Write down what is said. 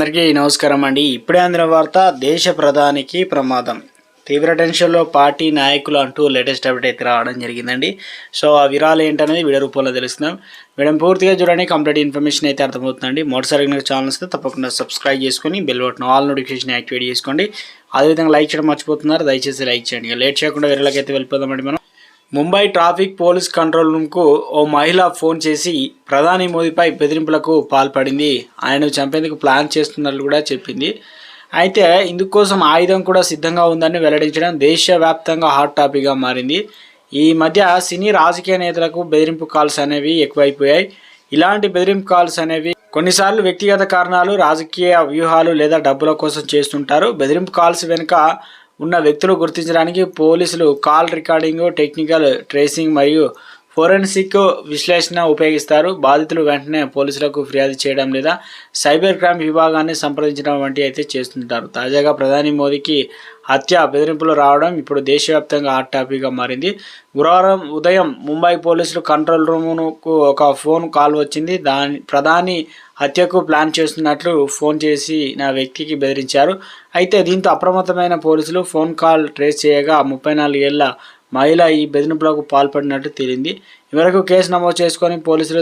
అందరికీ నమస్కారం అండి. ఇప్పుడే అందిన వార్త, దేశ ప్రధానికి ప్రమాదం, తీవ్ర టెన్షన్లో పార్టీ నాయకులు అంటూ లేటెస్ట్ అప్డేట్ అయితే రావడం జరిగిందండి. సో ఆ వివరాలు ఏంటనేది వీడియో రూపంలో తెలుస్తున్నాం. వీడియో పూర్తిగా చూడండి, కంప్లీట్ ఇన్ఫర్మేషన్ అయితే అర్థమవుతుందండి. మొదటిసారి ఛానల్ వస్తే తప్పకుండా సబ్స్క్రైబ్ చేసుకొని bell button all notification activate చేసుకోండి. అదేవిధంగా లైక్ చేయడం మర్చిపోతున్నారు, దయచేసి లైక్ చేయండి. లేట్ చేయకుండా వీడియోలకైతే వెళ్ళిపోదామండి. మనం ముంబై ట్రాఫిక్ పోలీస్ కంట్రోల్ రూమ్కు ఓ మహిళ ఫోన్ చేసి ప్రధాని మోదీపై బెదిరింపులకు పాల్పడింది. ఆయనను చంపేందుకు ప్లాన్ చేస్తున్నట్లు కూడా చెప్పింది. అయితే ఇందుకోసం ఆయుధం కూడా సిద్ధంగా ఉందని వెల్లడించడం దేశవ్యాప్తంగా హాట్ టాపిక్గా మారింది. ఈ మధ్య సినీ రాజకీయ నేతలకు బెదిరింపు కాల్స్ అనేవి ఎక్కువైపోయాయి. ఇలాంటి బెదిరింపు కాల్స్ అనేవి కొన్నిసార్లు వ్యక్తిగత కారణాలు, రాజకీయ వ్యూహాలు లేదా డబ్బుల కోసం చేస్తుంటారు. బెదిరింపు కాల్స్ వెనుక ఉన్న వ్యక్తులు గుర్తించడానికి పోలీసులు కాల్ రికార్డింగ్, టెక్నికల్ ట్రేసింగ్ మరియు ఫోరెన్సిక్ విశ్లేషణ ఉపయోగిస్తారు. బాధితులు వెంటనే పోలీసులకు ఫిర్యాదు చేయడం లేదా సైబర్ క్రైమ్ విభాగాన్ని సంప్రదించడం వంటివి అయితే చేస్తుంటారు. తాజాగా ప్రధాని మోదీకి హత్య బెదిరింపులు రావడం ఇప్పుడు దేశవ్యాప్తంగా హాట్ టాపిక్గా మారింది. గురువారం ఉదయం ముంబై పోలీసులు కంట్రోల్ రూమ్కు ఒక ఫోన్ కాల్ వచ్చింది. ప్రధాని హత్యకు ప్లాన్ చేస్తున్నట్లు ఫోన్ చేసి నా వ్యక్తికి బెదిరించారు. అయితే దీంతో అప్రమత్తమైన పోలీసులు ఫోన్ కాల్ ట్రేస్ చేయగా 34 ఏళ్ల మహిళ ఈ బెదిరింపులకు పాల్పడినట్టు తేలింది. ఈ వరకు కేసు నమోదు చేసుకొని పోలీసులు